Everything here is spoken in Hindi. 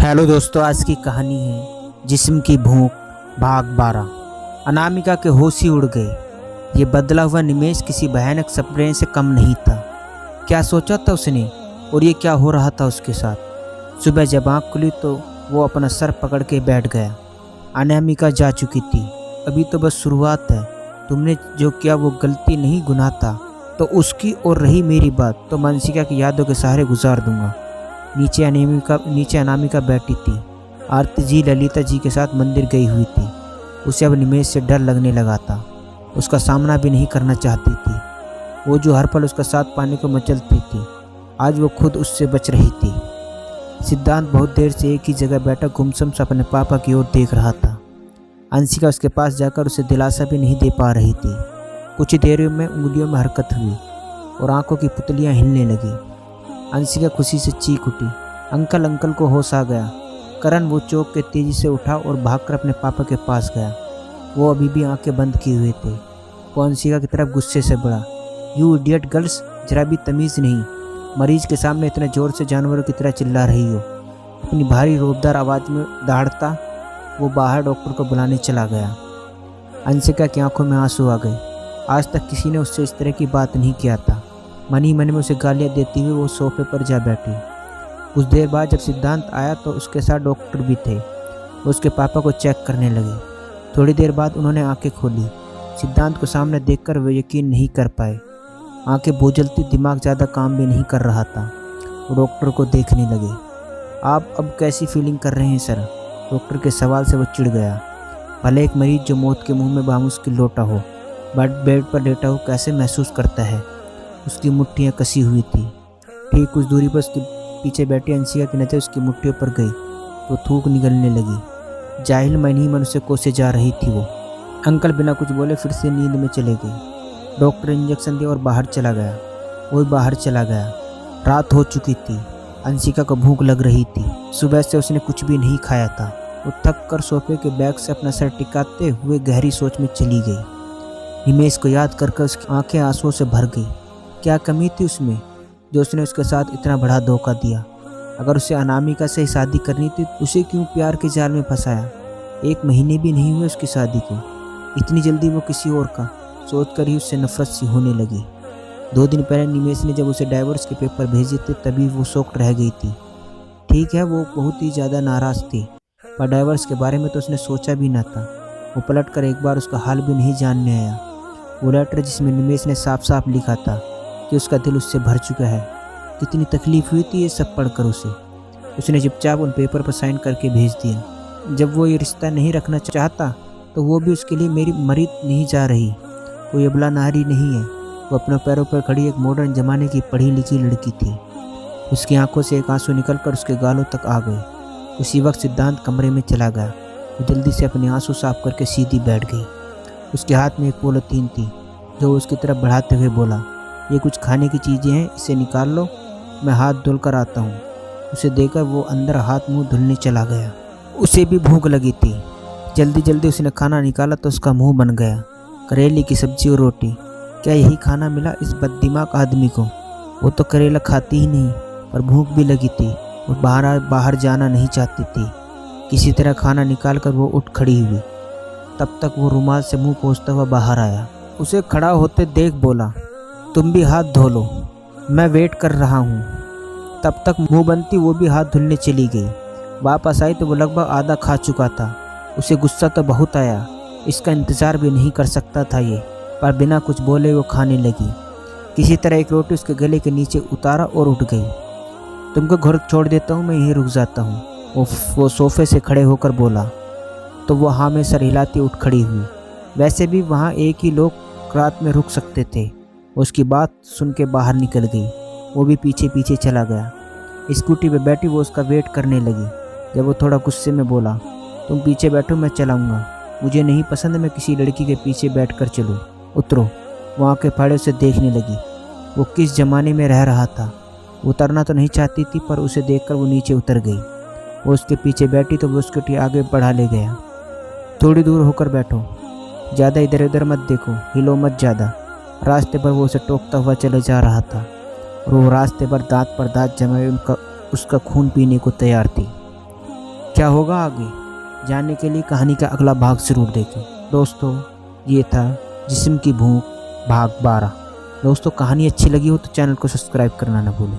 हेलो दोस्तों, आज की कहानी है जिस्म की भूख भाग 12। अनामिका के होश ही उड़ गए। ये बदला हुआ निमेष किसी भयानक सपने से कम नहीं था। क्या सोचा था उसने और ये क्या हो रहा था उसके साथ। सुबह जब आँख खुली तो वो अपना सर पकड़ के बैठ गया। अनामिका जा चुकी थी। अभी तो बस शुरुआत है। तुमने जो किया वो गलती नहीं, गुनाह था। तो उसकी और रही मेरी बात तो मानसिका की यादों के सहारे गुजार दूंगा। नीचे अनामिका बैठी थी। आरती जी ललिता जी के साथ मंदिर गई हुई थी। उसे अब निमेष से डर लगने लगा था। उसका सामना भी नहीं करना चाहती थी। वो जो हर पल उसका साथ पाने को मचलती थी, आज वो खुद उससे बच रही थी। सिद्धांत बहुत देर से एक ही जगह बैठा गुमसुम से अपने पापा की ओर देख रहा था। अंशिका उसके पास जाकर उसे दिलासा भी नहीं दे पा रही थी। कुछ ही देर में उंगलियों में हरकत हुई और आंखों की पुतलियां हिलने लगी। अंशिका खुशी से चीख उठी, अंकल अंकल को होश आ गया। करण वो चौक के तेजी से उठा और भागकर अपने पापा के पास गया। वो अभी भी आंखें बंद किए हुए थे। वो अंशिका की तरफ गुस्से से बढ़ा, यू इडियट गर्ल्स, जरा भी तमीज़ नहीं। मरीज के सामने इतने ज़ोर से जानवरों की तरह चिल्ला रही हो। अपनी भारी रोबदार आवाज़ में दहाड़ता वो बाहर डॉक्टर को बुलाने चला गया। अंशिका की आंखों में आंसू आ गए। आज तक किसी ने उससे इस तरह की बात नहीं किया था। मन ही मन में उसे गालियाँ देती हुई वो सोफे पर जा बैठी। कुछ देर बाद जब सिद्धांत आया तो उसके साथ डॉक्टर भी थे। वो उसके पापा को चेक करने लगे। थोड़ी देर बाद उन्होंने आंखें खोली। सिद्धांत को सामने देखकर वे यकीन नहीं कर पाए। आंखें बोझल थी, दिमाग ज़्यादा काम भी नहीं कर रहा था। वो डॉक्टर को देखने लगे। आप अब कैसी फीलिंग कर रहे हैं सर? डॉक्टर के सवाल से वो चिढ़ गया। भले एक मरीज जो मौत के मुंह में बामुश्किल लौटा हो, बट बेड पर लेटा हो कैसे महसूस करता है। उसकी मुट्ठियाँ कसी हुई थी। ठीक कुछ दूरी पर उसके पीछे बैठी अंशिका की नज़र उसकी मुट्ठियों पर गई तो थूक निकलने लगी। जाहिल मन ही मन उसे कोसे जा रही थी वो। अंकल बिना कुछ बोले फिर से नींद में चले गए। डॉक्टर इंजेक्शन दिया और बाहर चला गया। वो बाहर चला गया। रात हो चुकी थी। अंशिका को भूख लग रही थी। सुबह से उसने कुछ भी नहीं खाया था। वो थक कर सोफे के बैग से अपना सर टिकाते हुए गहरी सोच में चली गई। निमेष को याद करके उसकी आंखें आंसुओं से भर गई। क्या कमी थी उसमें जो उसने उसके साथ इतना बड़ा धोखा दिया? अगर उसे अनामिका से ही शादी करनी थी, उसे क्यों प्यार के जाल में फंसाया? 1 महीने भी नहीं हुए उसकी शादी को, इतनी जल्दी वो किसी और का? सोचकर ही उससे नफरत सी होने लगी। 2 दिन पहले निमेष ने जब उसे डाइवोर्स के पेपर भेजे थे तभी वो शॉक्ड रह गई थी। ठीक है, वो बहुत ही ज़्यादा नाराज़ थी, पर डाइवोर्स के बारे में तो उसने सोचा भी ना था। वो पलट कर एक बार उसका हाल भी नहीं जानने आया। वो लेटर जिसमें निमेष ने साफ साफ लिखा था कि उसका दिल उससे भर चुका है। कितनी तकलीफ हुई थी ये सब पढ़कर उसे। उसने चुपचाप उन पेपर पर साइन करके भेज दिया। जब वो ये रिश्ता नहीं रखना चाहता तो वो भी उसके लिए मेरी मरी नहीं जा रही। कोई अबला नारी नहीं है। वो अपने पैरों पर खड़ी एक मॉडर्न ज़माने की पढ़ी लिखी लड़की थी। उसकी आंखों से एक आंसू निकलकर उसके गालों तक आ गए। उसी वक्त सिद्धांत कमरे में चला गया। वो जल्दी से अपने आंसू साफ करके सीधी बैठ गई। उसके हाथ में एक पॉलीथीन थी जो उसकी तरफ बढ़ाते हुए बोला, ये कुछ खाने की चीज़ें हैं, इसे निकाल लो, मैं हाथ धुल कर आता हूँ। उसे देकर वो अंदर हाथ मुंह धुलने चला गया। उसे भी भूख लगी थी। जल्दी जल्दी उसने खाना निकाला तो उसका मुंह बन गया। करेले की सब्जी और रोटी। क्या यही खाना मिला इस बददिमाग आदमी को? वो तो करेला खाती ही नहीं, पर भूख भी लगी थी और बाहर जाना नहीं चाहती थी। किसी तरह खाना निकाल कर वो उठ खड़ी हुई। तब तक वो रुमाल से मुंह पोंछता हुआ बाहर आया। उसे खड़ा होते देख बोला, तुम भी हाथ धो लो, मैं वेट कर रहा हूँ। तब तक मुंह बनती वो भी हाथ धुलने चली गई। वापस आई तो वो लगभग आधा खा चुका था। उसे गुस्सा तो बहुत आया। इसका इंतज़ार भी नहीं कर सकता था ये, पर बिना कुछ बोले वो खाने लगी। किसी तरह एक रोटी उसके गले के नीचे उतारा और उठ गई। तुमको घर छोड़ देता हूँ, मैं यहीं रुक जाता हूँ, वो सोफे से खड़े होकर बोला। तो वो हाँ में सर हिलाती उठ खड़ी हुई। वैसे भी वहाँ एक ही लोग रात में रुक सकते थे। उसकी बात सुन के बाहर निकल गई। वो भी पीछे पीछे चला गया। स्कूटी पे बैठी वो उसका वेट करने लगी। जब वो थोड़ा गुस्से में बोला, तुम पीछे बैठो, मैं चलाऊँगा, मुझे नहीं पसंद मैं किसी लड़की के पीछे बैठ कर चलूँ, उतरो। वो आंखें फाड़े उसे देखने लगी। वो किस ज़माने में रह रहा था। उतरना तो नहीं चाहती थी, पर उसे देखकर वो नीचे उतर गई। वो उसके पीछे बैठी तो वो स्कूटी आगे बढ़ा ले गया। थोड़ी दूर होकर बैठो, ज़्यादा इधर उधर मत देखो, हिलो मत ज़्यादा। रास्ते पर वो उसे टोकता हुआ चले जा रहा था और वो रास्ते पर दांत जमाए उसका खून पीने को तैयार थी। क्या होगा आगे जानने के लिए कहानी का अगला भाग जरूर देखें। दोस्तों ये था जिस्म की भूख भाग 12। दोस्तों कहानी अच्छी लगी हो तो चैनल को सब्सक्राइब करना ना भूलें।